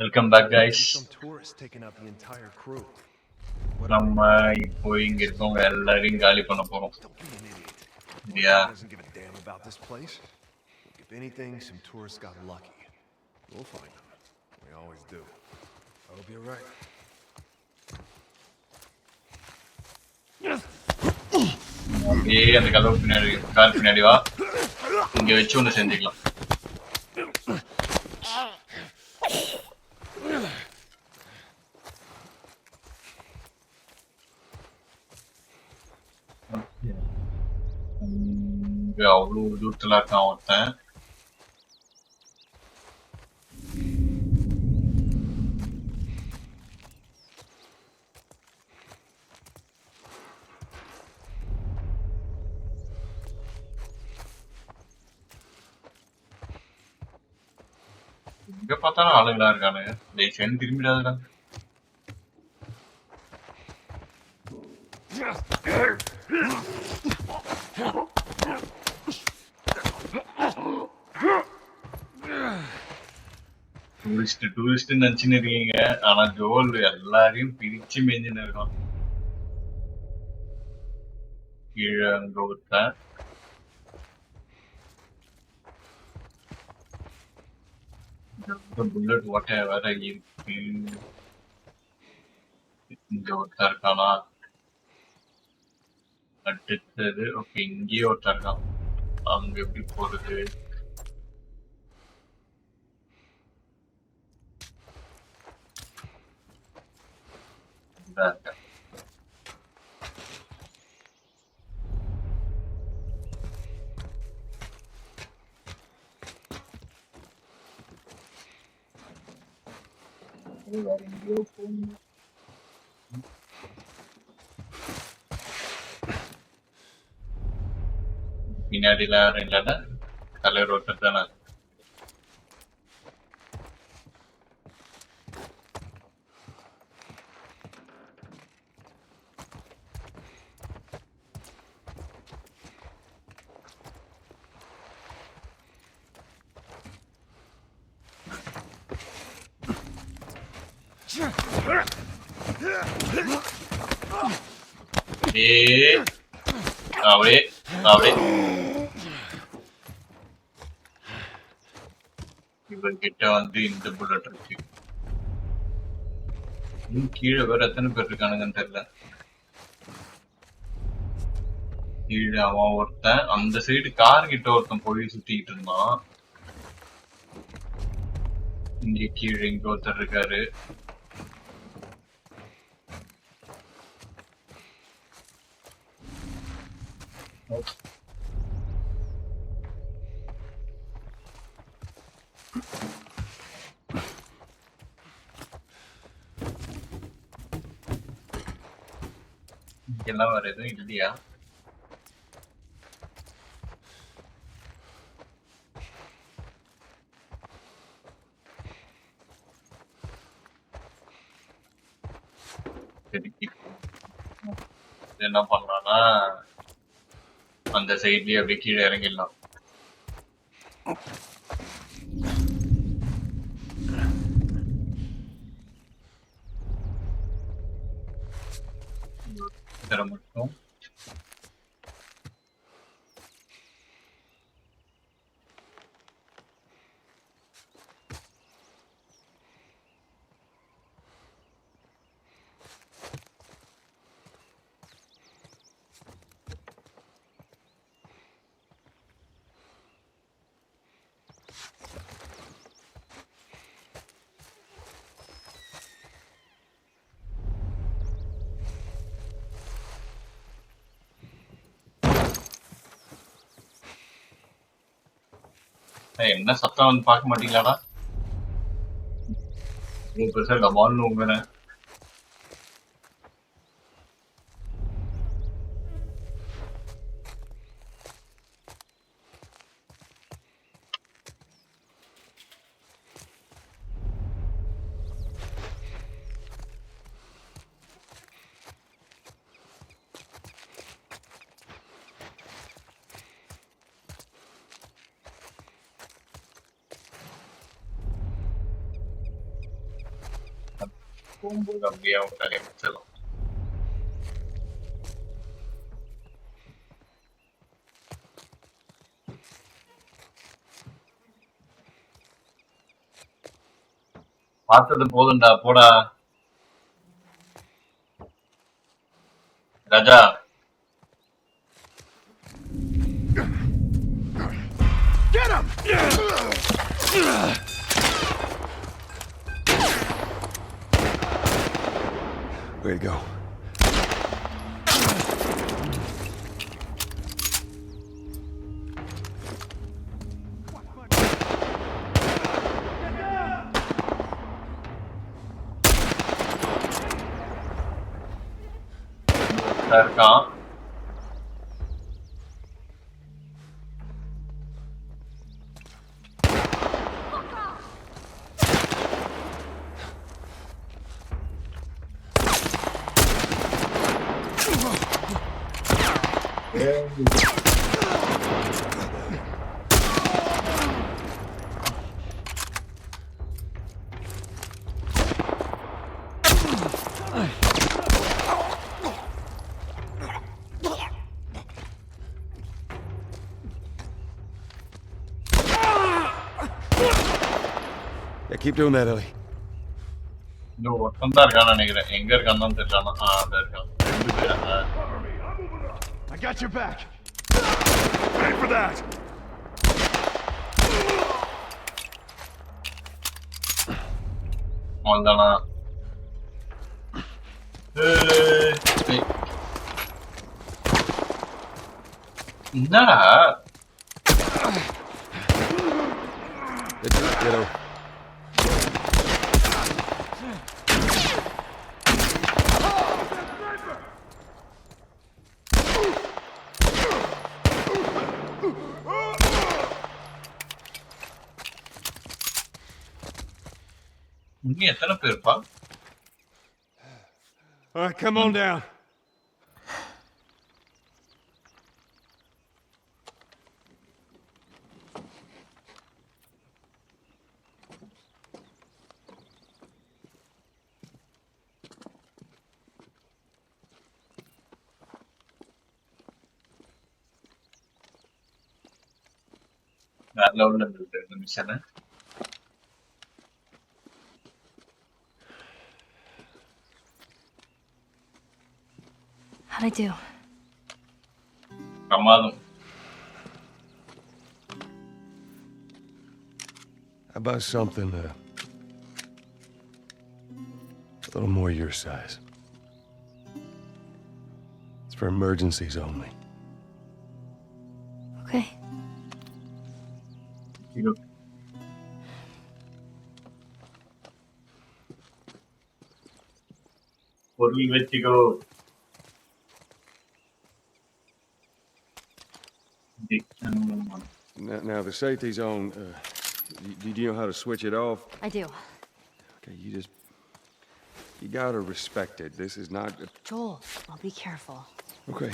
Welcome back guys. Some tourists taking out the entire crew. நம்ம இப்போ இங்க இருக்கவங்க எல்லாரையும் காலி பண்ண போறோம். Don't be an idiot. Yeah. Doesn't give a damn about this place. If anything, some tourists got lucky. We'll find them. We always do. I hope you're right. அப்படியே அந்த கதவு பின்னாடி கால் பின்னாடி வா, இங்க வச்சு ஒன்று செஞ்சுக்கலாம். இங்க அவ்வளோ தூரத்துல இருக்கான் ஒருத்தன். எங்க பார்த்தாலும் ஆளுங்களா இருக்கானுங்க. டேய் திரும்பிடாதுடா. டூரிஸ்ட் நினைச்சுன்னு இருக்கீங்க, ஆனா ஜோல் எல்லாரையும் பிரிச்சு மேஞ்சுன்னு இருக்கான். கீழே அங்க ஒருத்தன், புல்லட் ஓட்ட வேற இருக்கு. இங்க ஒருத்தன் இருக்கானா? அடுத்தது ஓகே, இங்கேயே ஒருத்தன் இருக்கான். அங்க எப்படி போறது? பின்னாடிலாம் யாரும் இல்லைன்னா தலைவர் ஒருத்தர் தானே. அப்படியே அப்படியே இவன் கிட்ட வந்து இந்த புல்லட் இருக்கு. கீழே வேற எத்தனை பேர் இருக்கானுங்கன்னு தெரியல. கீழே அவன் ஒருத்தன், அந்த சைடு கார் கிட்ட ஒருத்தன் போய் சுத்திக்கிட்டு இருந்தான். இங்க கீழே இங்க ஒருத்தர் இருக்காரு. இங்கெல்லாம் வேற எதுவும் இல்லையா? என்ன பண்ணலாம்னா அந்த சைட்லயே அப்படியே கீழே இறங்கிடலாம். மட்டும் என்ன சத்தம் வந்து பார்க்க மாட்டீங்களாடா? பெருசா டபால்னு உங்க போகும்போது அப்படியே அவங்க கரையை முடிச்சிடலாம். பார்த்தது போதும்டா, போடா. ராஜா, Get him! Way to go. இருக்கான். Yeah, keep doing that, Ellie. இன்னும் ஒருத்தன் தான் இருக்கான்னு நினைக்கிறேன். எங்க இருக்கான்னு தான் தெரியல. அதான் இருக்கான். 2 பேரா? I got your back. Wait for that. அவன்தானா? ஏய். என்னடா? It's kiddo. இன்னும் எத்தனை பேர்ப்பா? All right, come on down. வேற லெவல்ல இருந்தது இந்த மிஷன். How'd I do? பிரமாதம். How about something a little more your size? It's for emergencies only. Okay. இது பொருள் வச்சுக்கோ. Now the safety zone, do you know how to switch it off? I do. Okay, you gotta respect it. This is not... Joel, I'll be careful. Okay.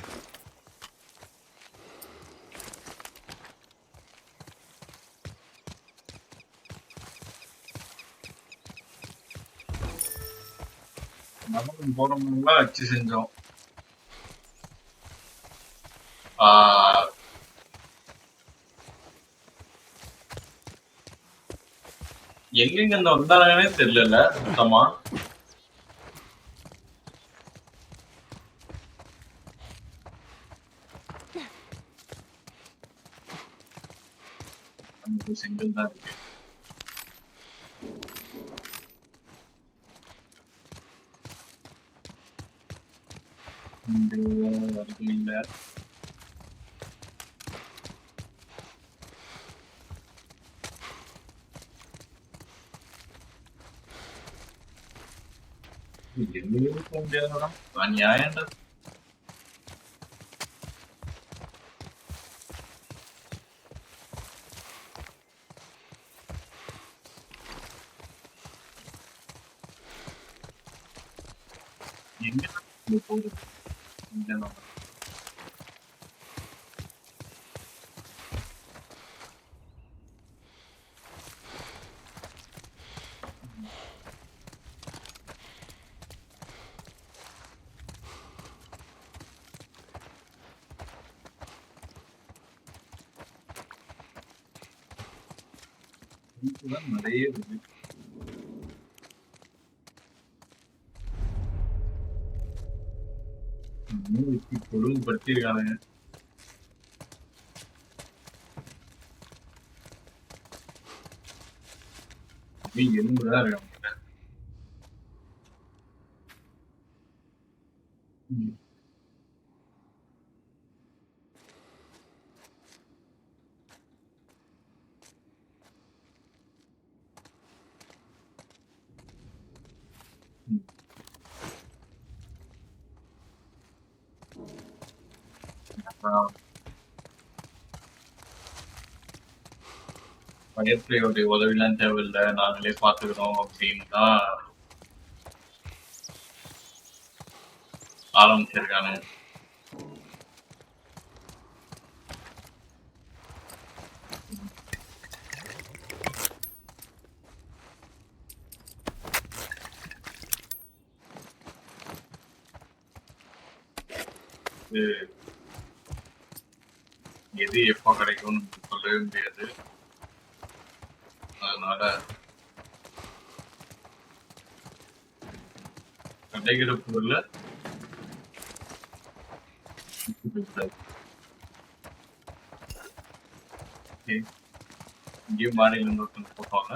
நமக்கு போறவங்களாம் வச்சு செஞ்சோம். எங்கெங்க இந்த வந்தானே தெரியல சுத்தமா. செங்கல் தான் இருக்கு. இல்ல எங்கேயும் போக முடியாதுடா. நியாயம்டா. எங்க போகுது இங்க இதுதான் நிறைய இருக்கு. இன்னும் வச்சு கொடுமைப்படுத்திருக்கானுங்க. அப்படியே எலும்புதான் இருக்கு அவங்ககிட்ட. ம். ம். அப்புறம் பயற்றையோடைய உதவிலாம் தேவையில்லை, நாங்களே பார்த்துக்கிறோம் அப்படின்னு தான் ஆரம்பிச்சிருக்கானுங்க. இது எது எப்போ கிடைக்கும்னு சொல்லவே முடியாது. அதனால கிடைக்கிற பொருள்ல இங்கேயும் மாடியில் இருந்து ஒருத்தன் போட்டாங்க.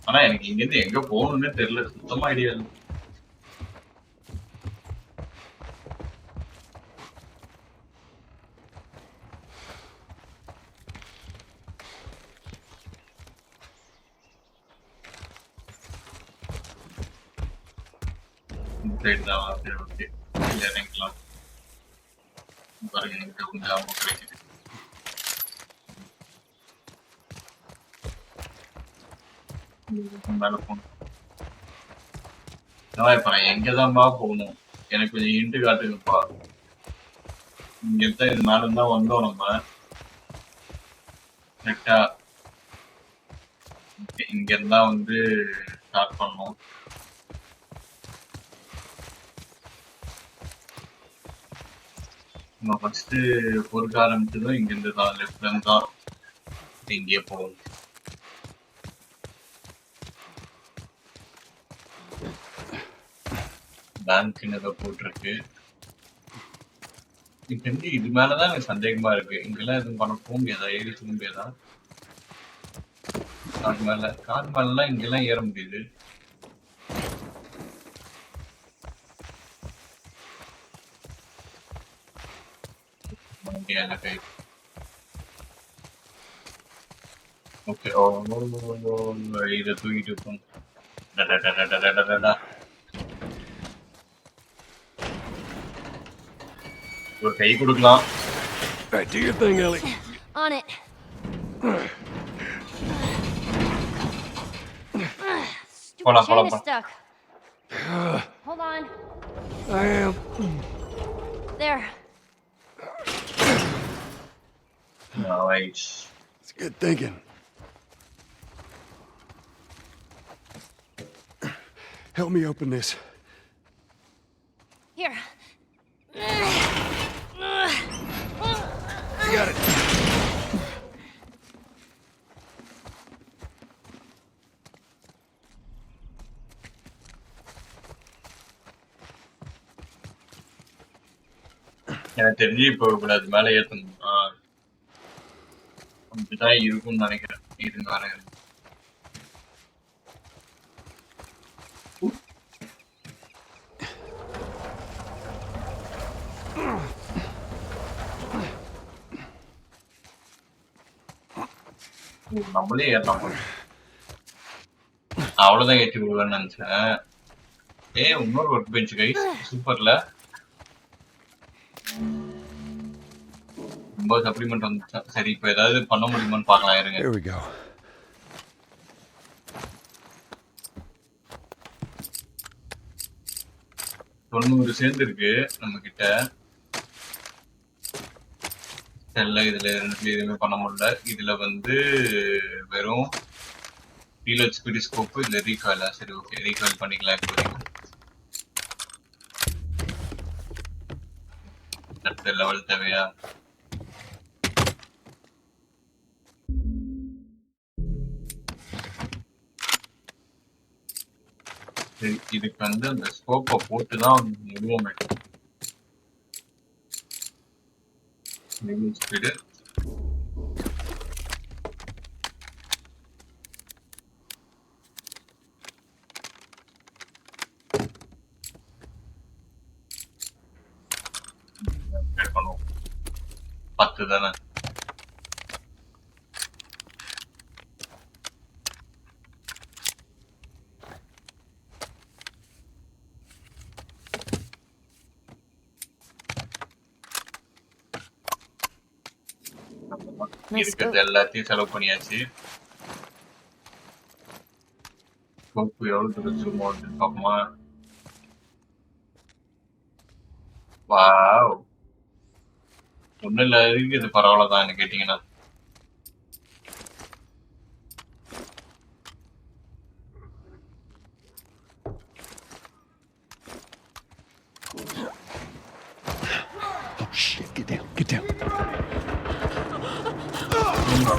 ஆனா எனக்கு இங்கிருந்து எங்க போகணும்னே தெரியல, சுத்தமா ஐடியா இல்லை. இந்த சைடு தான். சரி, ஓகே, இறங்கிக்கலாம். பாருங்க, எனக்கு கொஞ்சம் ஆமாம் கிடைக்குது. மேல போகணும். இப்ப நான் எங்கதான்பா போகணும்? எனக்கு கொஞ்சம் இன்ட்டு காட்டுங்கப்பா. இங்க இருந்தா இது மேல இருந்தா வந்தோம் நம்ம கரெக்டா. இங்க இருந்தா வந்து ஸ்டார்ட் பண்ணோம். நம்ம ஃபர்ஸ்ட் பொறுக்க ஆரம்பிச்சதும் இங்க இருந்து தான், லெஃப்ட்ல இருந்து தான் இங்கேயே போகணும். பேங்க்னு ஏதோ போட்டிருக்கு. இப்ப இருந்து இது மேலதான் எனக்கு சந்தேகமா இருக்கு. இங்கெல்லாம் எதுவும் பண்ண போக முடியாதா? ஏறி போக முடியாதா? கார் மேலாம் இங்கெல்லாம் ஏற முடியுது. ஓகே, இதை தூக்கிட்டு இருக்கோம். ஒரு கை கொடுக்கலாம். Alright, do your thing, Ellie. On it. Stupid Hold on, chain hold is on. stuck. Hold on. I am. There. Nice. It's good thinking. Help me open this. Here. You got it. எனக்கு தெரிஞ்சு இப்போ அது மேல ஏத்தணும். அப்படிதான் இருக்கும்னு நினைக்கிறேன். இருங்க வரேன். நம்மளே ஏறலாம். அவ்வளவுதான் ஏற்றி விடுவேன்னு நினைச்சேன். இன்னொரு ஒர்க் பெஞ்ச் கைஸ், சூப்பர்ல. ரொம்ப சப்ளிமெண்ட் வந்துச்சா? சரி, இப்போ ஏதாவது பண்ண முடியுமான்னு பார்க்கலாம். இருங்க. Here we go. தொண்ணூறு சேர்ந்துருக்கு நம்ம கிட்ட. செல்ல இதுல எதுவுமே பண்ண முடியல. இதுல வந்து வெறும் ரீலோட் ஸ்பீட் ஸ்கோப், இல்ல ரீகாயிலா? சரி, ஓகே, ரீகாயில் பண்ணிக்கலாம். இப்போதைக்கு அடுத்த லெவல் தேவையா? இதுக்கு வந்து அந்த ஸ்கோப்பை போட்டு தான் நிறுவமே ஸ்பீடு. பண்ணுவோம் 10 தானே. இருக்கிறது எல்லாத்தையும் செலவு பண்ணியாச்சு. ஸ்கோப் எவ்வளவு தூரம் பார்ப்போமா? வாவ், ஒன்னும் இல்ல, இருக்குது பரவாயில்லதான் கேட்டீங்கன்னா.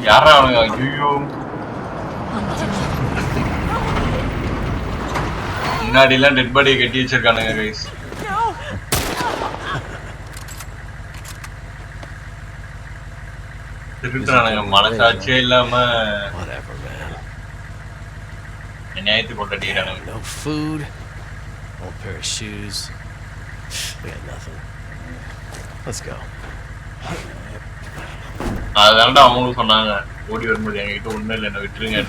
யாரா அவனுங்க? ஐயோ, முன்னாடி எல்லாம் டெட் பாடியை கட்டி வச்சிருக்கானுங்க கைஸ். திருட்டுறானுங்க, மனசாட்சியே இல்லாம நியாயத்துக்கு கொண்டு அடிக்கிறானுங்க. No food, old pair of shoes. We got nothing. Let's go. அதுதான்டா அவங்களும் சொன்னாங்க, ஓடி வரும்போது எங்ககிட்ட ஒண்ணும் இல்லை, என்ன விட்டுருங்க.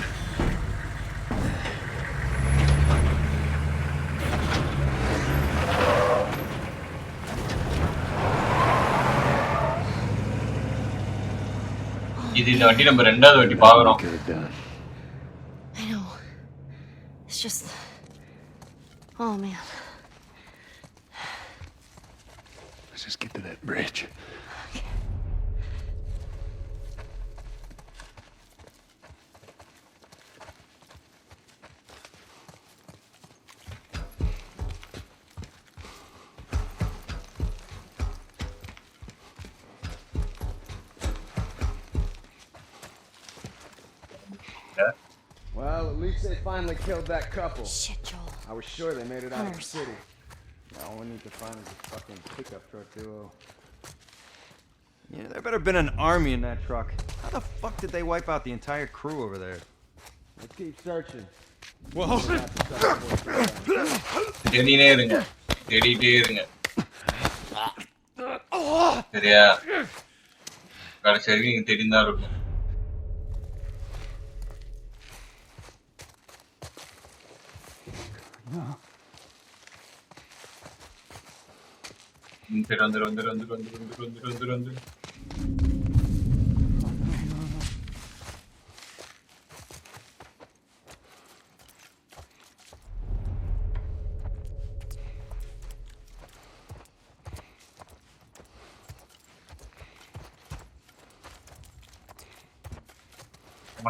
இது இந்த வண்டி நம்ம 2வது வண்டி பாக்குறோம். I know. It's just. Oh man. Let's just get to that bridge. Well, at least they finally killed that couple. Shit, Joel. I was sure they made it out of the Hunters. city. Now all we need to find is a fucking pickup truck duo. Yeah, there better been an army in that truck. How the fuck did they wipe out the entire crew over there? Let's keep searching. Whoa! தேடினே இருங்க, தேடிட்டே இருங்க, சரியா? கடைசி வரைக்கும் நீங்க தேடிதான் இருக்கும். சரி, வந்துரு வந்துரு வந்துரு வந்துரு வந்துரு வந்துரு வந்துரு.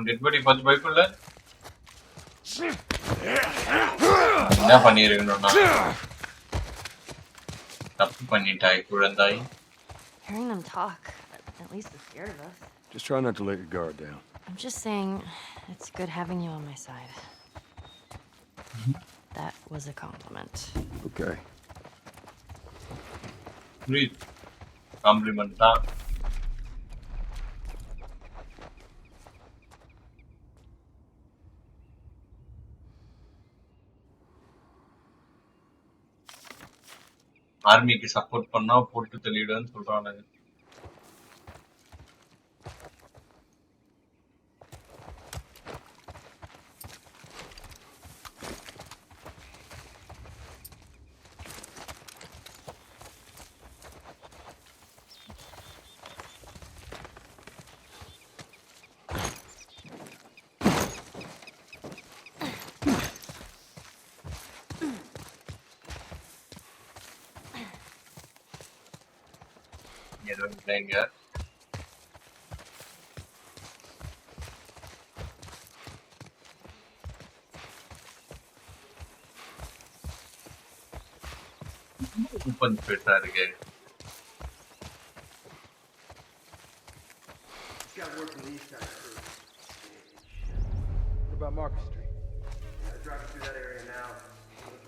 டெட் பாடி பார்த்து பயப்படல. என்ன பண்ணிருக்கணும்னா தப்பு பண்ணிட்டாய் குழந்தாய். Hearing them talk, at least they're scared of us. Just try not to let your guard down. I'm just saying, it's good having you on my side. That was a compliment. Okay. புரியுது, complement தான். ஆர்மிக்கு support பண்ணா போட்டு தள்ளிடுன்னு சொல்றானுங்க. எதுவும் இல்லைங்க. Open ஸ்பேஸா இருக்கு. What about Market Street? Yeah, driving through that area now. Looks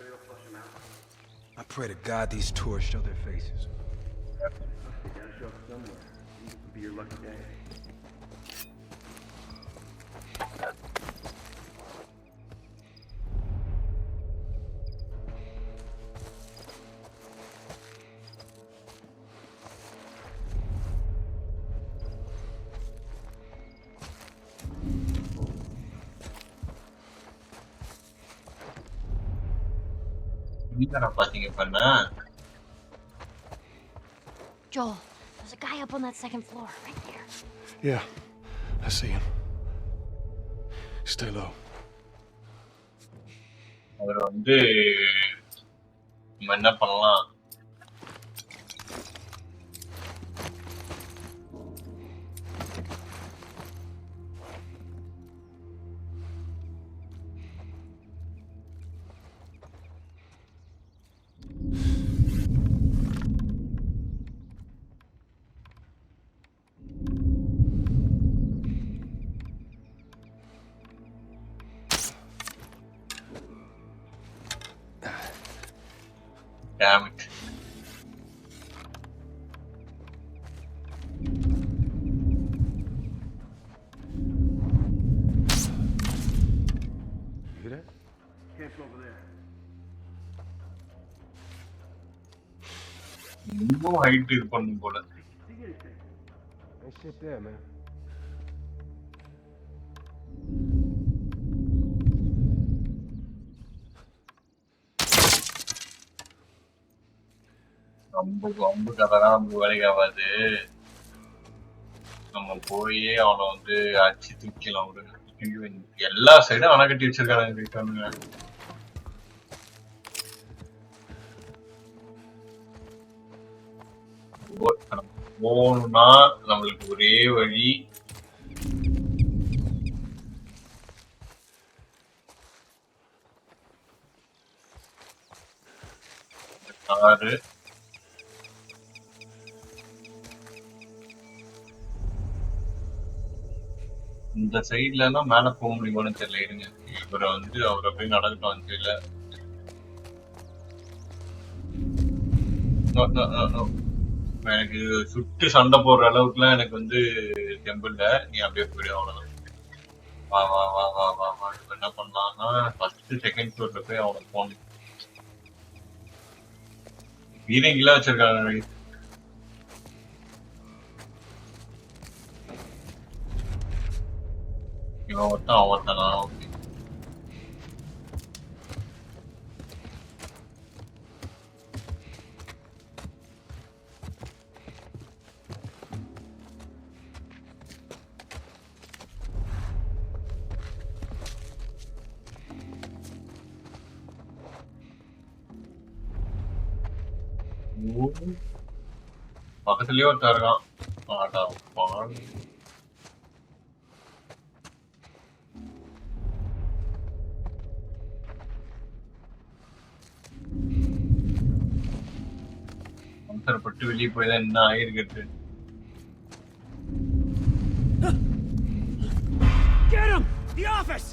I pray to God these tourists show their faces. என்னடா பாத்தீங்க பண்ண Joel, there's a guy up on that second floor, right there. Yeah, I see him. Stay low. அவர் வந்து நம்ம என்ன பண்ணலாம் Damn it. Hear that? இன்னும் height இது பண்ணும் போல Ain't shit there, man. ரொம்ப கதைலாம் நமக்கு வேலைக்கு ஆகாது நம்ம போய் அவனை வந்து அடிச்சு தூக்கலாம் விடுங்க எல்லா சைடும் அணை கட்டி வச்சிருக்காங்க போகணும்னா நம்மளுக்கு ஒரே வழி காரு இந்த சைட்ல தான் மேல போக முடியுமான்னு தெரியல இருங்க இவரை வந்து அவரை போய் நடக்கட்டும் அந்த சைட்ல எனக்கு சுட்டு சண்டை போடுற அளவுக்குலாம் எனக்கு வந்து தெம்பில்ல நீ அப்படியே போயிடு அவ்வளவுதான் வா வா வா வா வா வா என்ன பண்ணலாம்னா ஃபர்ஸ்ட் செகண்ட் ஃப்ளோர்ல போய் அவனுக்கு போகணும் பீரங்கிலாம் வச்சிருக்காங்க இவன் ஒருத்தன் அவத்தானா ஓகே பக்கத்துலயே ஒருத்தர் இருக்கான் ஆட்டா அவசரப்பட்டு வெளியே போய் தான் என்ன ஆகிருக்கிறது Get him! The office!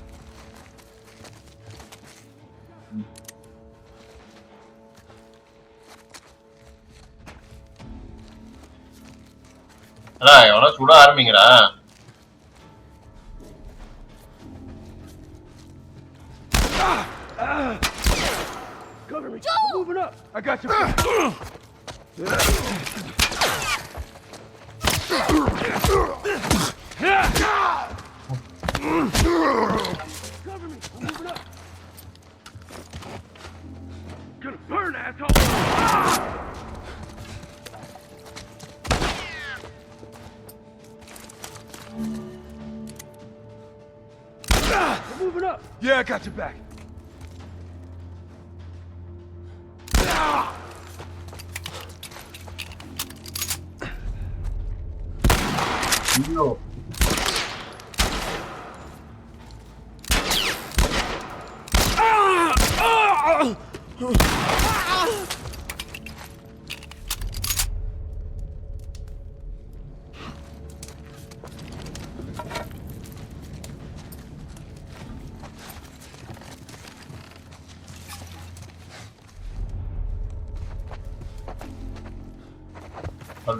அண்ணா எவனா சுட ஆரம்பிங்கடா Cover me! I'm moving up! I got you! Cover me! I'm moving up! Gonna burn, asshole! I'm moving up! Yeah, I got your back. ஐயோ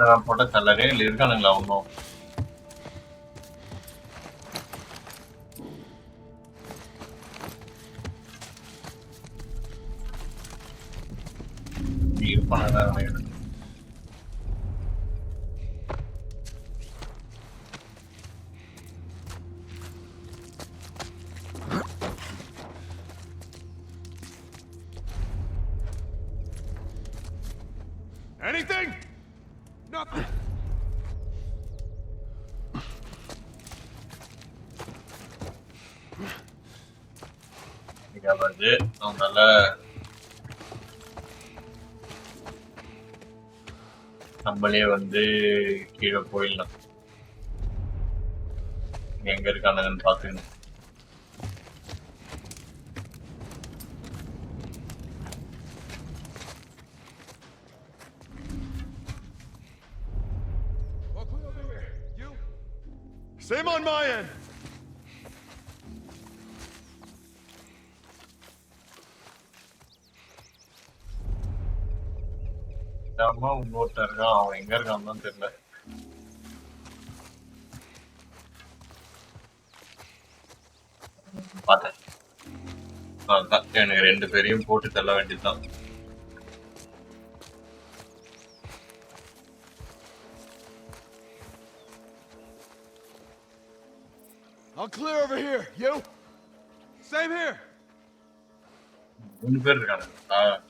நான் போட்ட கலரே இல்லை இருக்கானுங்களா ஒன்றும் இருப்பானுங்க. Anything? Nothing. வந்து அதனால நம்மளே வந்து கீழே போயிடலாம் எங்க இருக்கானுங்கன்னு பாத்துக்கணும் Same on my end. இன்னொருத்தர் இருக்கான் அவன் எங்க இருக்கான்னு தான் தெரியல பார்த்தேன் அதான் எனக்கு 2 பேரையும் போட்டு தள்ள வேண்டியதுதான் I'll clear over here. You? Same here. 3 பேர் இருக்கானுங்க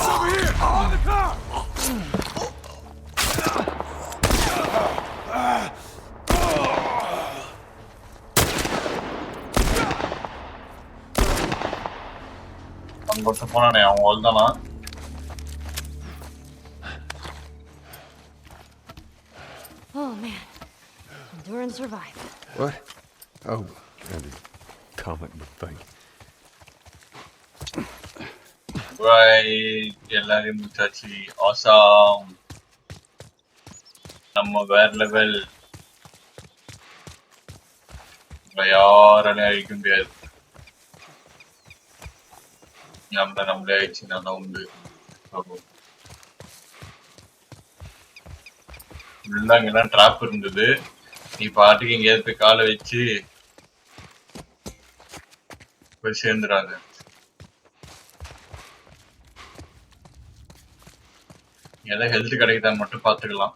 Over here. On the car. அங்க போனானே அவன் ஒருதானா Oh man. Endure and survive. What? Oh, and a comic book thing. Right, எல்லாரையும் முடிச்சாச்சு ஆசாம் நம்ம வேற லெவல் யாராலையும் அழிக்க முடியாது நம்மளே ஆயிடுச்சு நல்லா உண்டு உள்ள அங்கெல்லாம் ட்ராப் இருந்தது நீ பாட்டுக்கு எங்கேயாவது போய் காலை வச்சு போய் சேர்ந்துறாங்க ஏதாவது ஹெல்த் கிடைக்குதான்னு மட்டும் பாத்துக்கலாம்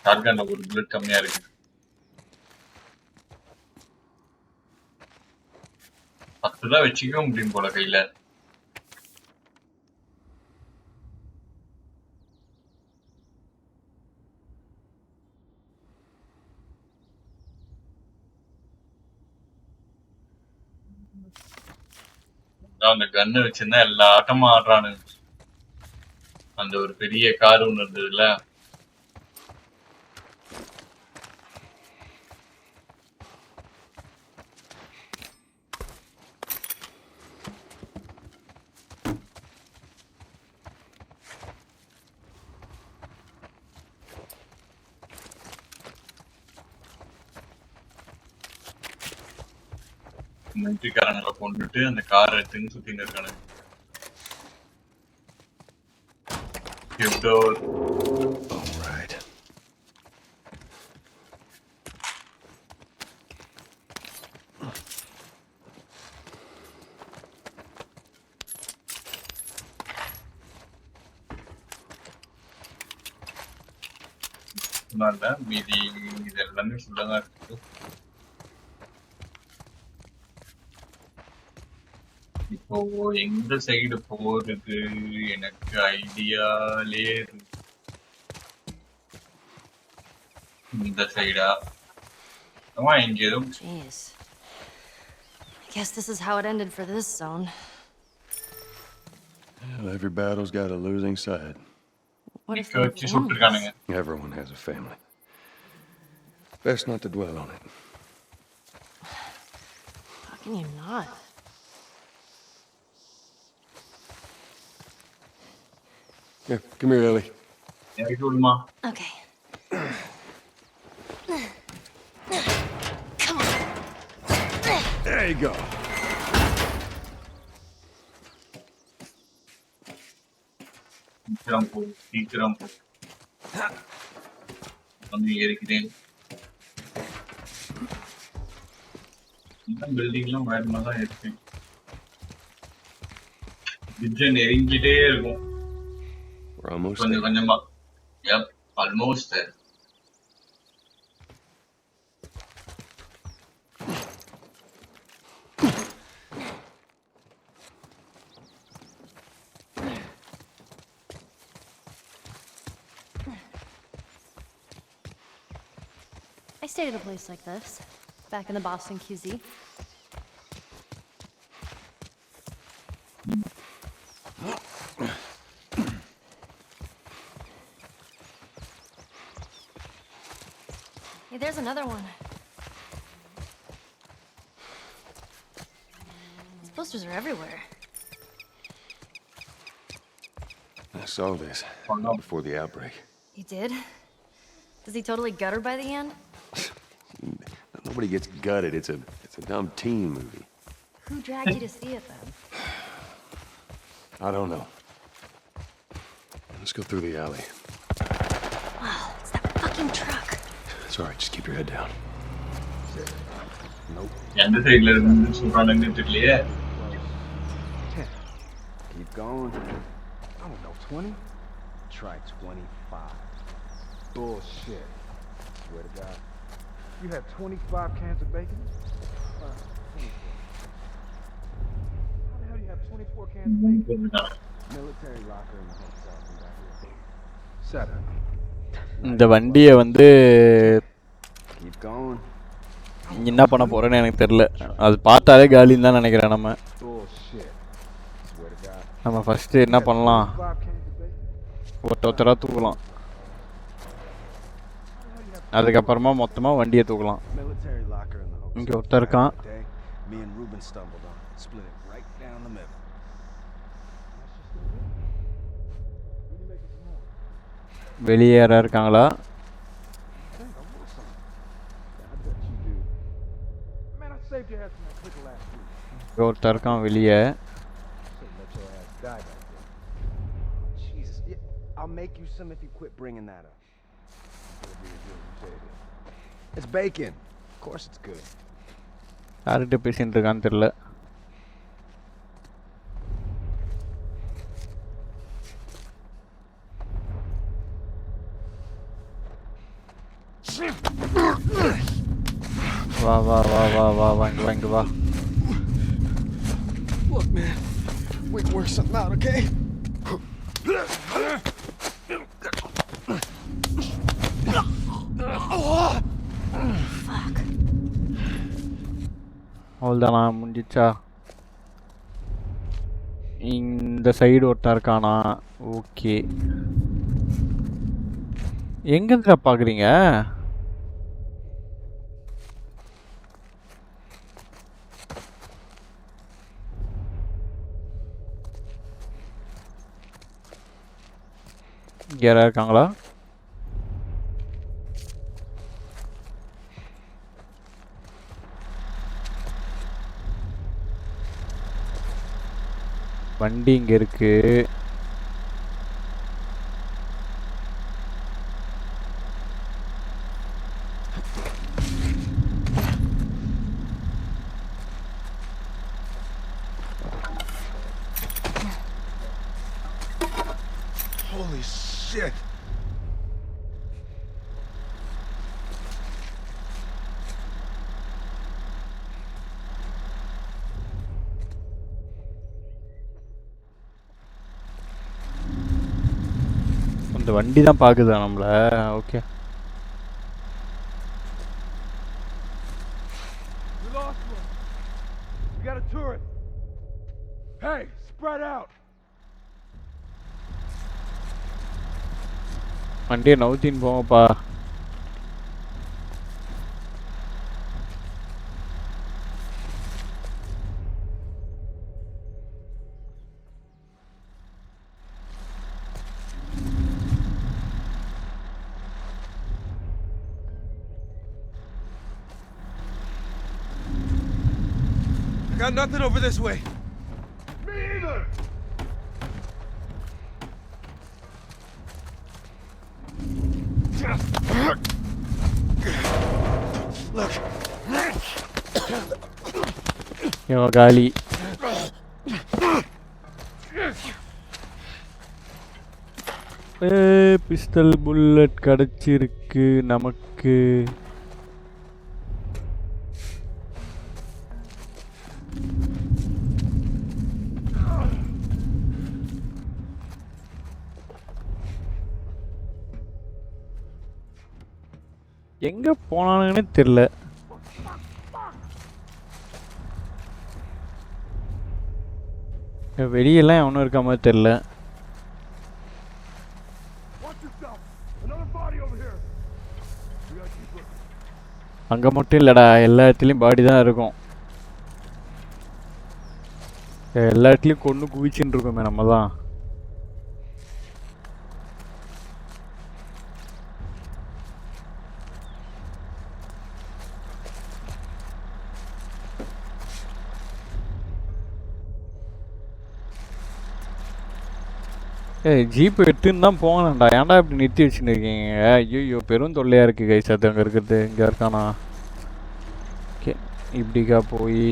ஷாட்கன்ல ஒரு புல்லட் கம்மியா இருக்கு 10 தான் வச்சுக்க முடியும் போல கையில அந்த கன்னு வச்சிருந்தா எல்லா ஆட்டமும் ஆடுறானுங்க அந்த ஒரு பெரிய கார் ஒண்ணு இருந்ததுல மிலிட்டரிக்காரங்களை கொண்டுட்டு அந்த காரை எடுத்துன்னு சுத்தின்னு இருக்கானுங்க Alright. மீதி இது எல்லாமே ஃபுல்லாதான் இருக்கு இப்போ எந்த சைடு போறது எனக்கு ஐடியாலே இந்த சைடா ஆமா இங்க ஏதோ Jeez. I guess this is how it ended for this zone. Well, every battle's got a losing side. What if நிக்க they're வச்சு சுட்டுருக்கானுங்க. families? Everyone has a family. Best not to dwell on it. How can you not? Here, come here, Ellie. இறக்கி விடுமா. Okay. Come on. There you go. சீக்கிரம் போ. வந்து ஏறிக்கிறேன். இந்த பில்டிங்லாம் வேற மாதிரி தான் இருக்கு. பிரிட்ஜை நெருங்கிட்டே இருக்கும். We're almost கொஞ்சம் there. கொஞ்சமா. Yep, almost there. I stayed at a place like this, back in the Boston QZ. Hey, there's another one. These posters are everywhere. I saw this Oh, no. before the outbreak. You did? Is he totally gutted by the end? Nobody gets gutted. It's a dumb teen movie. Who dragged you to see it then? I don't know. Let's go through the alley. Wow, it's that fucking truck. It's all right. Just keep your head down. Nope. எந்த சைடுல இருந்து சொல்றானுன்னு தெரியலையே. Keep going. I don't know, 20? Try 25. Bullshit. Swear to God. You have 25 cans of bacon? 24. How the hell do you have 24 cans of bacon? Military locker in the hotel. From back here. 7. இந்த வண்டியை வந்து Keep going. என்ன பண்ண போறேன்னு எனக்கு தெரியல. அது பார்த்தாலே காலின்னு தான் நினைக்கிறேன் நம்ம. Bullshit. Swear to God. நம்ம ஃபர்ஸ்ட் என்ன பண்ணலாம், 5 cans of bacon? ஒருத்தராக தூக்கலாம், அதுக்கப்புறமா மொத்தமாக வண்டியை தூக்கலாம். Military locker in the hotel. இங்கே ஒருத்தர் இருக்கான். Day, me and Ruben stumbled on it. Split it right down the middle. வெளியே யாராவது இருக்காங்களா? I bet you do. Man, I saved your ass from that pickle last week. இங்கே ஒருத்தர் இருக்கான் வெளியே. Shouldn't let your ass die back there. Jesus. Yeah, I'll make you some if you quit bringing that up. It'll be as good as you say it is. It's bacon. Of course it's good. யார்கிட்ட பேசிட்டு இருக்கான்னு தெரியல. வா வா வா வா வா வாங்க வாங்க வா. Look, man. We can work something out, okay? அவ்வளோதானா, முடிஞ்சிச்சா? இந்த சைடு ஒருத்தன் இருக்கானா? ஓகே. எங்கேருந்துடா பார்க்குறீங்க? இங்கே யாராவது இருக்காங்களா? வண்டி இங்கே இருக்கு. Holy shit. இந்த வண்டி தான் பார்க்குதா நம்மள? Okay. We lost one. We got a turret. Hey, spread out. வண்டியை நவுத்தின்னு போங்கப்பா. Got nothing over this way. Me either! Look. இவன் காலி. பிஸ்டல் புல்லட் கிடச்சிருக்கு நமக்கு. எங்க போனானுங்கன்னு தெரியல. வெளியெல்லாம் எவனும் இருக்க மாதிரி தெரியல. Watch yourself! Another body over here! We gotta keep looking. அங்க மட்டும் இல்லடா, எல்லா இடத்துலயும் பாடி தான் இருக்கும். எல்லா இடத்துலயும் கொண்டு குவிச்சுன்னு இருக்கோமே நம்ம தான். ஜீப் எடுத்துன்னு தான் போகணும்டா. ஏன்டா இப்படி நிறுத்தி வச்சுன்னு இருக்கீங்க? ஐயோ பெரும் தொல்லையாக இருக்குது கைஸ். அது அங்கே இருக்கிறது. இங்கே இருக்கானா? ஓகே, இப்படிக்கா போய்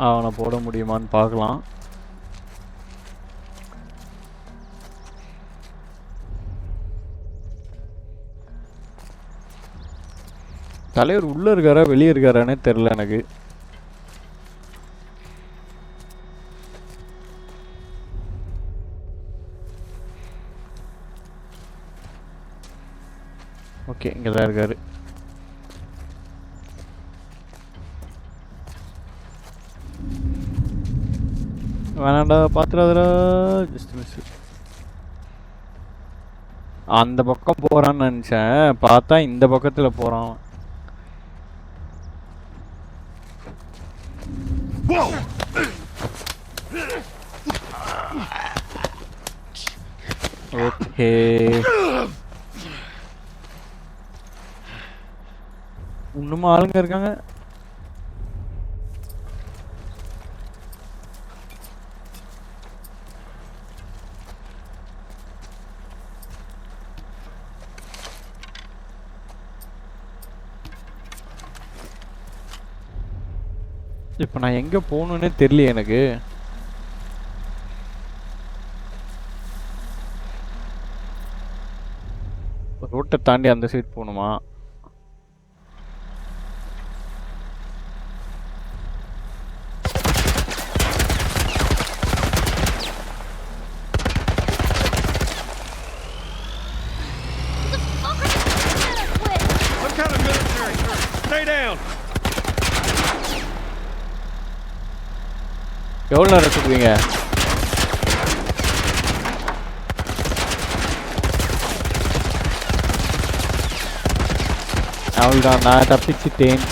அவனை போட முடியுமான்னு பார்க்கலாம். தலைவர் உள்ளே இருக்காரா வெளியே இருக்காரானே தெரில எனக்கு. ஓகே, இங்கே தான் இருக்காரு. வேணாண்டா, பார்த்துடாதடா. Just miss. அந்த பக்கம் போகிறான்னு நினச்சேன், பார்த்தா இந்த பக்கத்தில் போகிறான். ஓகே, இன்னும் ஆளுங்க இருக்காங்க. இப்போ நான் எங்கே போகணுன்னே தெரியல எனக்கு. ரோட்டை தாண்டி அந்த சைடு போகணுமா? I'm kind of military. Stay down. எவ்வளோ நேரம் சுடுவீங்க? அவ்வளோதான், நான் தப்பிச்சிட்டேன்.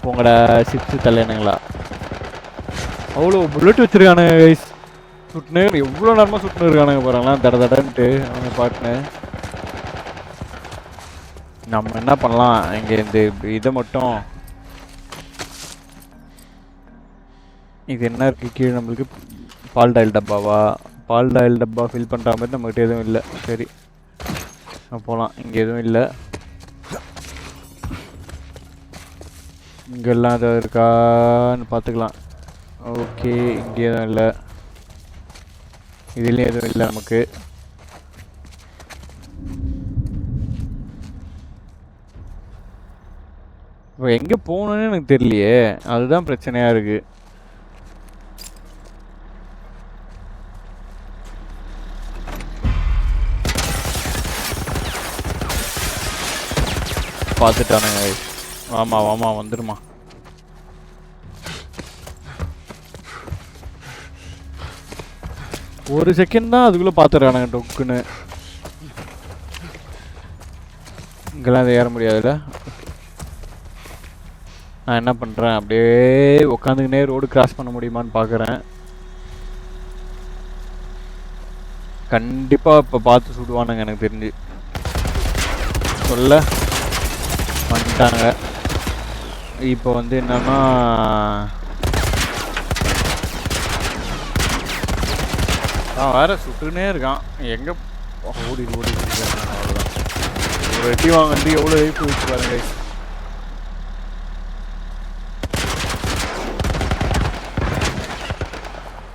உங்களோட சிப்ஸ் தலையணுங்களா? அவ்வளோ புல்லட் வச்சுருக்கானுங்க கைஸ். சுட்டுனு எவ்வளோ நேரமாக சுட்டுன்னு இருக்கானுங்க பாருங்களேன், தட தடன்ட்டு அவங்க பாட்டுன்னு. நம்ம என்ன பண்ணலாம், இங்கே இந்த இதை மட்டும், இது என்ன இருக்குது கீழே நம்மளுக்கு? பால் டாயில் டப்பாவா? பால் டாயில் டப்பா ஃபில் பண்ணுற மாதிரி நம்மகிட்ட எதுவும் இல்லை. சரி போகலாம். இங்கே எதுவும் இல்லை. இங்கெல்லாம் எதாவது இருக்கான்னு பார்த்துக்கலாம். ஓகே, இங்கே எதுவும் இல்லை. இதுலேயும் எதுவும் இல்லை நமக்கு. இப்போ எங்கே போகணுன்னு எனக்கு தெரியலையே, அதுதான் பிரச்சனையாக இருக்குது. பார்த்துட்டானுங்க. ஆமாம் ஆமாம், வந்துடுமா. ஒரு செகண்ட் தான் அதுக்குள்ளே பார்த்துறானுங்க டொக்குன்னு. இங்கெல்லாம் அது ஏற முடியாதுல்ல. நான் என்ன பண்ணுறேன், அப்படியே உட்காந்துக்கினே ரோடு கிராஸ் பண்ண முடியுமான்னு பார்க்குறேன். கண்டிப்பாக இப்போ பார்த்து சுடுவானுங்க எனக்கு தெரிஞ்சு. சொல்ல வந்துட்டாங்க. இப்போ வந்து என்னன்னா நான் வேற சுட்டுனே இருக்கான். எங்கே ஓடி அவ்வளோதான். ஒரு வெட்டி வாங்கிட்டு எவ்வளோ ஹெல்ப் வச்சு பாருங்க.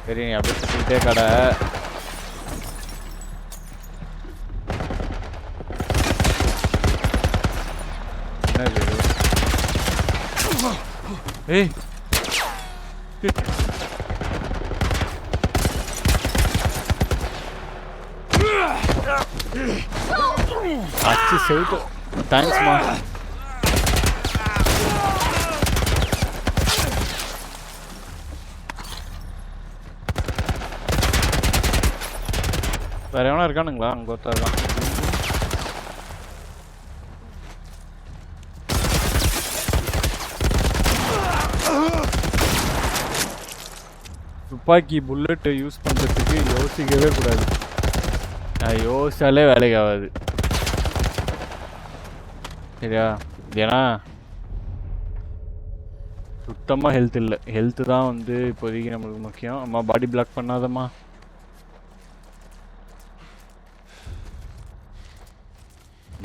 சரி அப்படியே சுற்றிக்கிட்டே கடை. என்னது ஏய் அச்சு செவுட்டு. தேங்க்ஸ்மா. வேற எவனா இருக்கானுங்களா? அங்கே ஒருத்தர் இருக்கான். துப்பாக்கி புல்லட் யூஸ் பண்ணுறதுக்கு யோசிக்கவே கூடாது. நான் யோசிச்சாலே வேலைக்கு ஆகாது. சரியா? ஏன்னா சுத்தமாக ஹெல்த் இல்லை. ஹெல்த்து தான் வந்து இப்போதைக்கு நம்மளுக்கு முக்கியம். அம்மா பாடி பிளாக் பண்ணாதம்மா.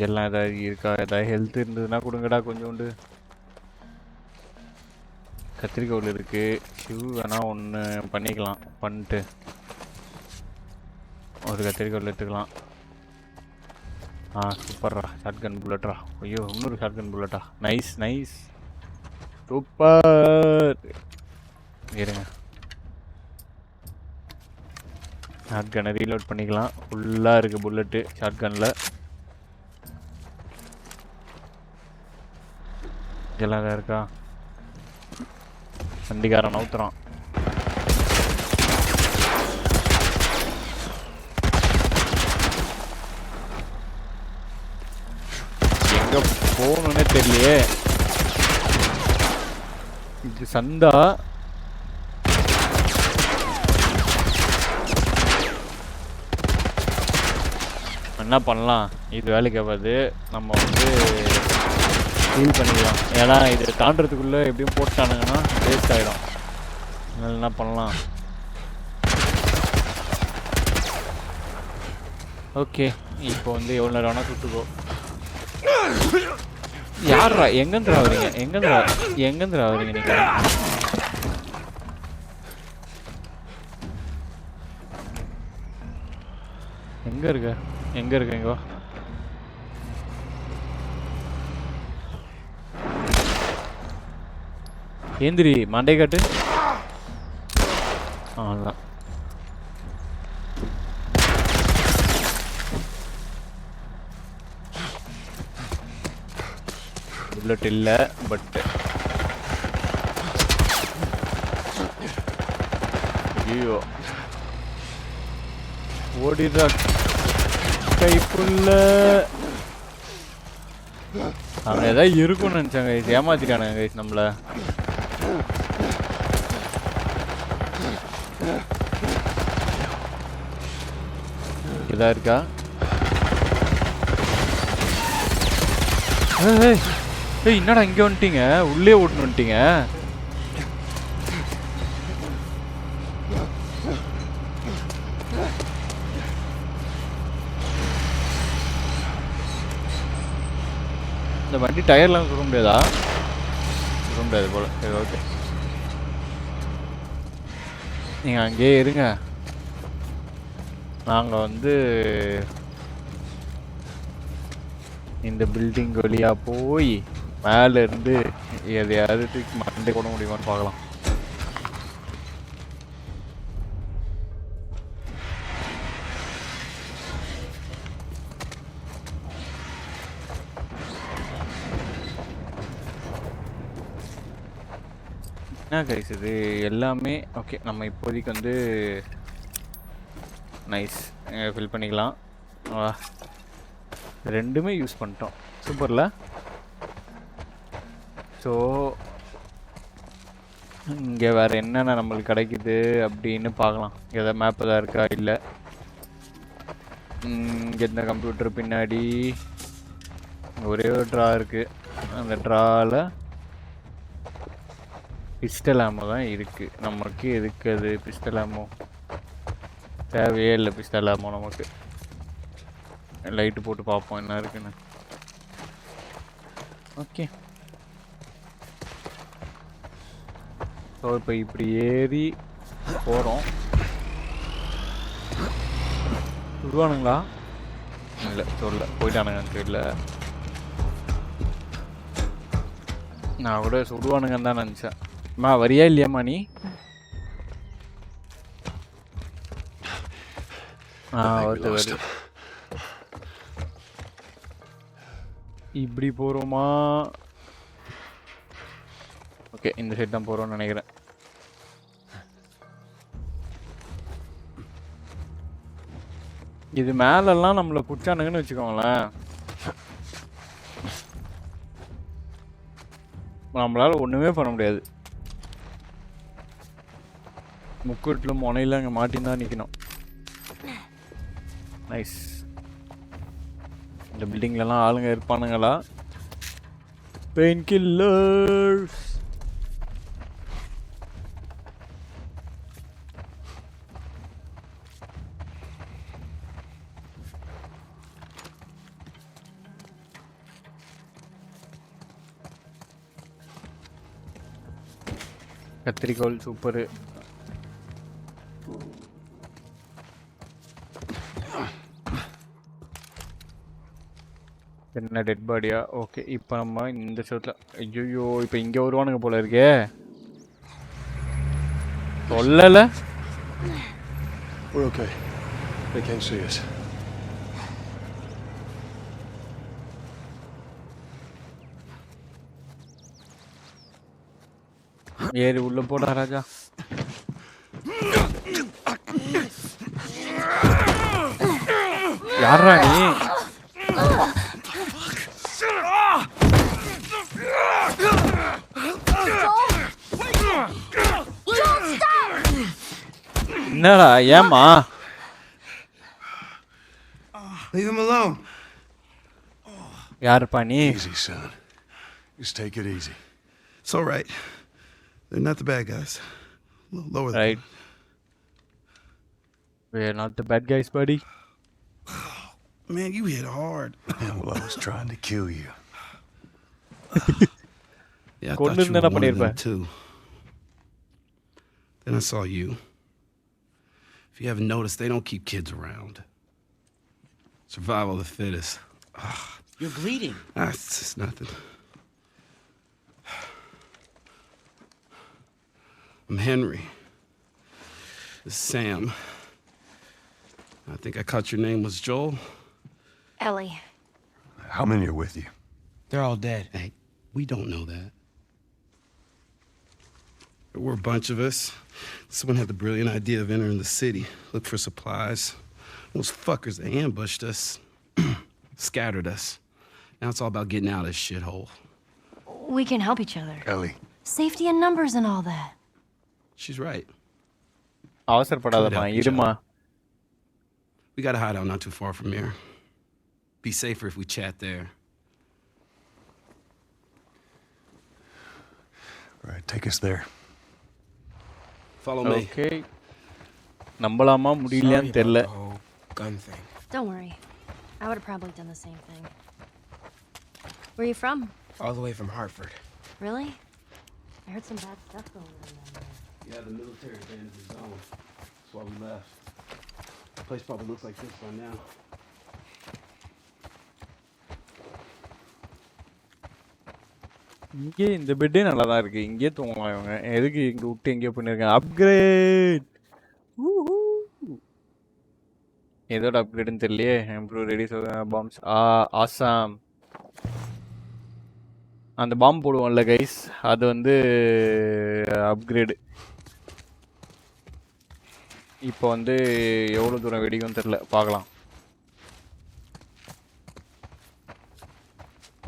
எல்லாம் ஏதாவது இருக்கா? ஏதாவது ஹெல்த் இருந்ததுன்னா கொடுங்கடா கொஞ்சோண்டு. கத்திரிக்கோல் இருக்குது. ஷூ வேணால் ஒன்று பண்ணிக்கலாம். பண்ணிட்டு ஒரு கத்திரிக்கோல் எடுத்துக்கலாம். சூப்பர்ரா. ஷாட்கன் புல்லட்ரா. ஐயோ இன்னொரு ஷாட்கன் புல்லட்டா. Nice super. இருங்க, ஷாட்கனை ரீலோட் பண்ணிக்கலாம். ஃபுல்லாக இருக்குது புல்லட்டு ஷாட்கனில். எல்லாம் தான் இருக்கா? வண்டிக்காரன் நவுத்துறான். எங்க போகணுன்னே தெரியலையே. இது சந்தா. என்ன பண்ணலாம், இது வேலைக்கு ஆகாது. நம்ம வந்து ஹீல் பண்ணிக்கலாம். ஏன்னா இது தாண்டறதுக்குள்ளே எப்படியும் போட்டானுங்கன்னா வேஸ்ட் ஆகிடும். அதனால என்ன பண்ணலாம், ஓகே இப்போ வந்து எவ்வளோ நேரம் வேணால் சுட்டுக்கோ. யாரா எங்கேந்திரா வரீங்க? எங்கேந்திரா வரீங்க நீங்கள்? எங்கே இருக்க இங்கே? ஏந்திரி மண்டை காட்டு. அவ்வளோதான். புல்லட் இல்லை பட் ஐயோ ஓடிடுறா கைப்புள்ள. அவங்க ஏதாவது இருக்கும்னு நினச்சாங்க. ஏமாத்திட்டானுங்க கைஸ் நம்மளை. இதா இருக்கா? ஏய் என்னடா இங்கே வந்துட்டீங்க? உள்ளே ஓட்டுன்னு வந்துட்டீங்க. இந்த வண்டி டயர்லாம் சுட முடியாதா? சுட முடியாது போல. சரி ஓகே, நீங்கள் அங்கேயே இருங்க. நாங்கள் வந்து இந்த பில்டிங் வழியாக போய் மேலே இருந்து எதையாவது தூக்கி மண்டை போட முடியுமான்னு பார்க்கலாம். என்ன கைஸ் இது எல்லாமே ஓகே. நம்ம இப்போதைக்கு வந்து நைஸ். ஃபில் பண்ணிக்கலாம். வா, ரெண்டுமே யூஸ் பண்ணிட்டோம். சூப்பர்ல. ஸோ இங்கே வேறு என்னென்ன நம்மளுக்கு கிடைக்குது அப்படின்னு பார்க்கலாம். எதாவது மேப் எதாவது இருக்கா? இல்லை. இங்கே இந்த கம்ப்யூட்டர் பின்னாடி ஒரே ஒரு ட்ரா இருக்குது. அந்த ட்ராவில் பிஸ்டல் ஆமோ தான் இருக்குது. நமக்கு எதுக்கு அது பிஸ்டல் ஆமோ? தேவையே இல்லை பிஸ்டல் ஆமோ நமக்கு. லைட்டு போட்டு பார்ப்போம் என்ன இருக்குன்னு. ஓகே. ஸோ இப்போ இப்படி ஏறி போகிறோம். சுடுவானுங்களா? இல்லை சொல்ல போயிட்டானுங்கன்னு தெரியல. நான் கூட சுடுவானுங்கன்னு தான் நினச்சேன். அம்மா வரியா இல்லையாம்மா நீ? வருது. இப்படி போகிறோமா? ஓகே, இந்த சைட் தான் போகிறோம்னு நினைக்கிறேன். இது மேலெல்லாம் நம்மளை பிடிச்சானுங்கன்னு வச்சுக்கோங்களேன், நம்மளால ஒன்றுமே பண்ண முடியாது. முக்கூட்டில் முனையில் அங்கே மாட்டின்னு தான் நிற்கணும். நைஸ். இந்த பில்டிங்லலாம் ஆளுங்க இருப்பானுங்களா? Pain killers. கத்திரிக்கோள் சூப்பரு. என்ன டெட் பாடியா? ஓகே, இப்போ நம்ம இந்த சைட்ல. ஐயோ, இப்போ இங்கே வருவானுங்க போல இருக்கே. சொல்லல. We're okay. They can't see us. ஏறி உள்ள போடா ராஜா. யாரா நீ? என்னடா ஏமா? Leave him alone. யாருப்பா நீ? Easy, son. Just take it easy. It's all right. They're not the bad guys. A little lower than Right. We're not the bad guys, buddy. Man, you hit hard. Yeah, well, I was trying to kill you. Yeah, I கொண்டு thought you இருந்தா were one of பண்ணிருப்ப. them too. Then I saw you. If you haven't noticed, they don't keep kids around. Survival of the fittest. You're bleeding. It's just nothing. I'm Henry. This is Sam. I think I caught your name was Joel. Ellie. How many are with you? They're all dead. Hey, we don't know that. There were a bunch of us. Someone had the brilliant idea of entering the city, look for supplies. Those fuckers, they ambushed us, scattered us. Now it's all about getting out of this shithole. We can help each other. Ellie. Safety in numbers and all that. She's right. அவசரப்படாதம்மா, இருமா. We got a hideout not too far from here. Be safer if we chat there. All right, take us there. Follow me. Okay. நம்பலாமா முடியலையான்னு தெரியல. Sorry about the whole gun thing. Don't worry. I would have probably done the same thing. Where are you from? All the way from Hartford. Really? I heard some bad stuff going on down there. Yeah, the military abandoned the zone. That's why we left. The place probably looks like this by now. இங்கே இந்த பெட்டே நல்லா தான் இருக்கு. இங்கே தூங்கலாம் இவங்க. எதுக்கு இங்கே விட்டு எங்கேயோ பண்ணியிருக்காங்க? அப்கிரேட். ஏதோட அப்கிரேடுன்னு தெரியலையே. Improve reduce bombs. ஆசாம். அந்த பாம்பு போடுவோம்ல கைஸ், அது வந்து அப்கிரேடு. இப்போ வந்து எவ்வளோ தூரம் வெடிக்கும் தெரில, பார்க்கலாம்.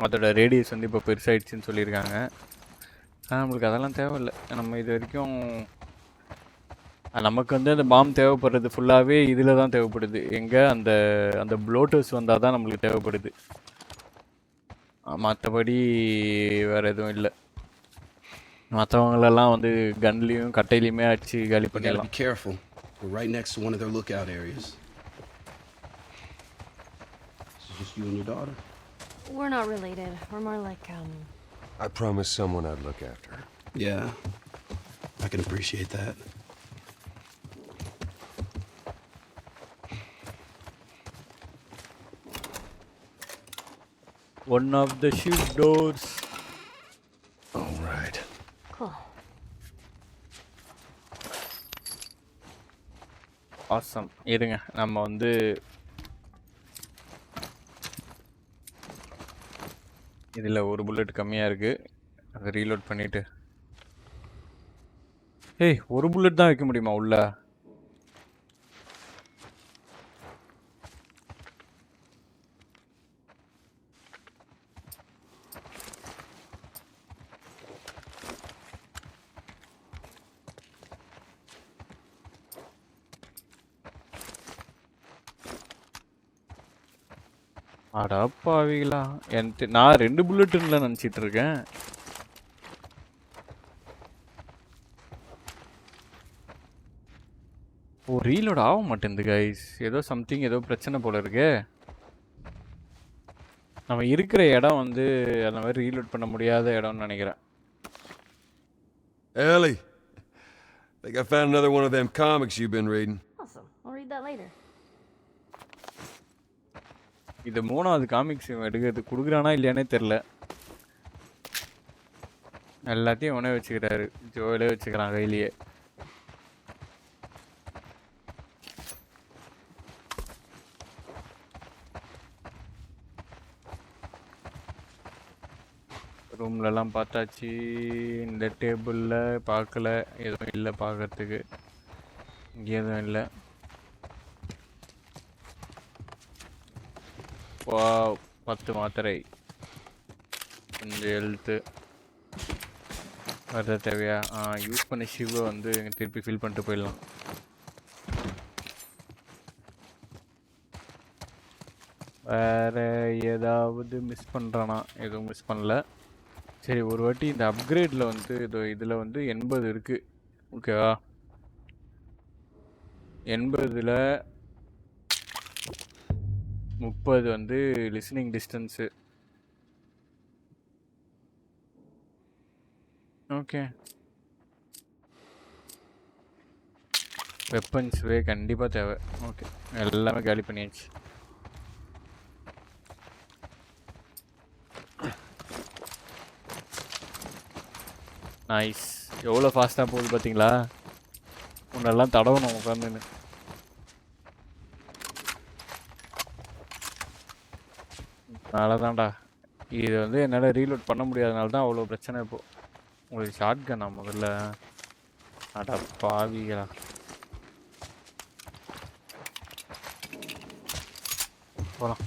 அதோட ரேடியஸ் வந்து இப்போ பெருசாகிடுச்சின்னு சொல்லியிருக்காங்க. நம்மளுக்கு அதெல்லாம் தேவையில்லை. நம்ம இது வரைக்கும் நமக்கு வந்து அந்த பாம் தேவைப்படுறது ஃபுல்லாகவே இதில் தான் தேவைப்படுது. எங்கே அந்த அந்த ப்ளோட்டர்ஸ் வந்தால் தான் நம்மளுக்கு தேவைப்படுது. மற்றபடி வேறு எதுவும் இல்லை. மற்றவங்களெல்லாம் வந்து கன்லேயும் கட்டையிலையுமே அடிச்சு காலி We gotta பண்ணிடலாம். be careful. We're right next to one of their lookout areas. This is just you and your daughter? We're not related. We're more like, I promised someone I'd look after her. Yeah, I can appreciate that. One of the ship doors. All right. cool. Awesome. இருங்க, நம்ம வந்து இதில் ஒரு bullet கம்மியாக இருக்குது, அதை reload பண்ணிவிட்டு. ஏய், ஒரு புல்லட் தான் வைக்க முடியுமா உள்ள? அடப்பாவீங்களா, நான் 2 புல்லட்டுன்னு நினச்சிட்டு இருக்கேன். ஓ, ரீலோட் ஆக மாட்டேங்குது கைஸ். ஏதோ சம்திங், ஏதோ பிரச்சனை போல இருக்கு. நம்ம இருக்கிற இடம் வந்து அந்த மாதிரி ரீலோட் பண்ண முடியாத இடம்னு நினைக்கிறேன். Ellie, think I found another one of them comics you've been reading. Awesome. I'll read that later. இது 3வது காமிக்ஸ் இவன் எடுக்கிறது, கொடுக்குறானா இல்லையானே தெரில. எல்லாத்தையும் இவனே வச்சுக்கிறாரு, ஜோயிலே வச்சுக்கிறான் கையிலேயே. ரூம்லலாம் பார்த்தாச்சு, இந்த டேபிளில் பார்க்கல, எதுவும் இல்லை பார்க்கறதுக்கு. இங்கே எதுவும் இல்லை. 10 மாத்திரை, கொஞ்சம் ஹெல்த்து வரத தேவையா? யூஸ் பண்ண ஷிவை வந்து திருப்பி ஃபில் பண்ணிட்டு போயிடலாம். வேறு ஏதாவது மிஸ் பண்ணுறானா? எதுவும் மிஸ் பண்ணல. சரி, ஒரு வாட்டி இந்த அப்கிரேடில் வந்து இதில் வந்து 80 இருக்குது. ஓகேவா? 80ல் 30 வந்து லிசனிங் டிஸ்டன்ஸு. ஓகே, வெப்பன்ஸ்வே கண்டிப்பாக தேவை. ஓகே, எல்லாமே காலி பண்ணியாச்சு. நைஸ். எவ்வளோ ஃபாஸ்ட்டாக போகுது பார்த்தீங்களா? முன்னெல்லாம் தடவணும் உட்காந்துன்னு. அதனால தான்டா இது வந்து என்னால் ரீலோட் பண்ண முடியாதனால தான் அவ்வளோ பிரச்சனை. இப்போது உங்களுக்கு ஷார்ட் கன்னா முதல்ல? அடா பாவிகளா. போகலாம்.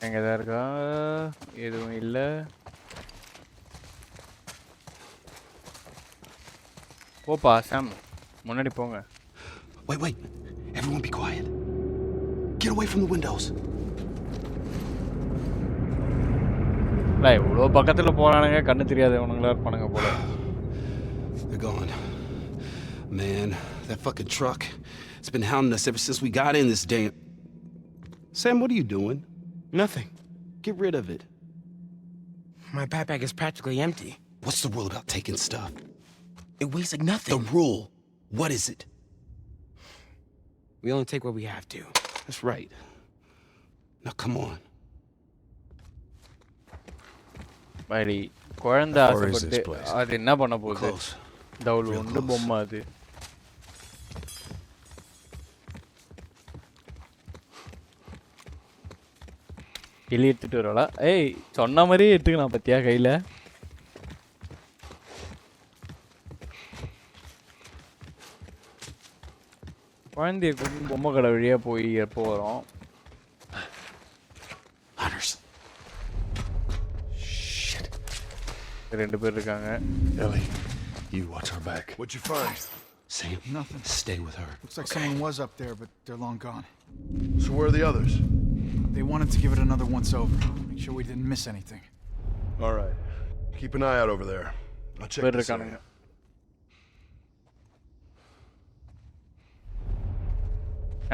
எங்கே தான் இருக்கா? எதுவும் இல்லை. போப்பா சாம், முன்னாடி போங்க. Wait. Everyone be quiet. Get away from the windows. இல்லை, இவ்வளோ பக்கத்தில் போகிறானுங்க, கண்ணு தெரியாதவனுங்களா இருப்பானுங்க போல. They're gone. Man, that fucking truck, it's been hounding us ever since we got in this damn... Sam, what are you doing? Nothing. Get rid of it. My backpack is practically empty. What's the rule about taking stuff? It weighs like nothing. The rule. What is it? We only take what we have to. That's right. Now come on. மாதிரி குழந்தை Or is ஆசைப்பட்டு this place? அது என்ன பண்ண போகுது? Close. தவுள் Real உண்டு close. பொம்மை அது. எலி எடுத்துட்டு வரலாம். ஏய், சொன்ன மாதிரியே எடுத்துக்கலாம் பத்தியா கையில். குழந்தைய கூட்டிட்டு பொம்மை கடை வழியா போய் எப்போ வரோம்? Hunters. Shit. ரெண்டு பேர் இருக்காங்க. Ellie, you watch our back. What'd you find? Sam, Nothing. stay with her. Looks like someone was up there, but they're long gone. So where are the others? They wanted to give it another once over. Make sure we didn't miss anything. All right. Keep an eye out over there. I'll check பேர் this இருக்கானுங்க. area.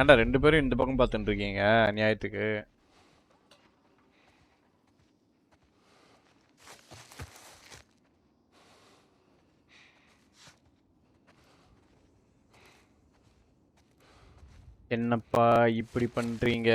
ஏன்டா ரெண்டு பேரும் இந்த பக்கம் பார்த்துட்டு இருக்கீங்க நியாயத்துக்கு? என்னப்பா இப்படி பண்றீங்க?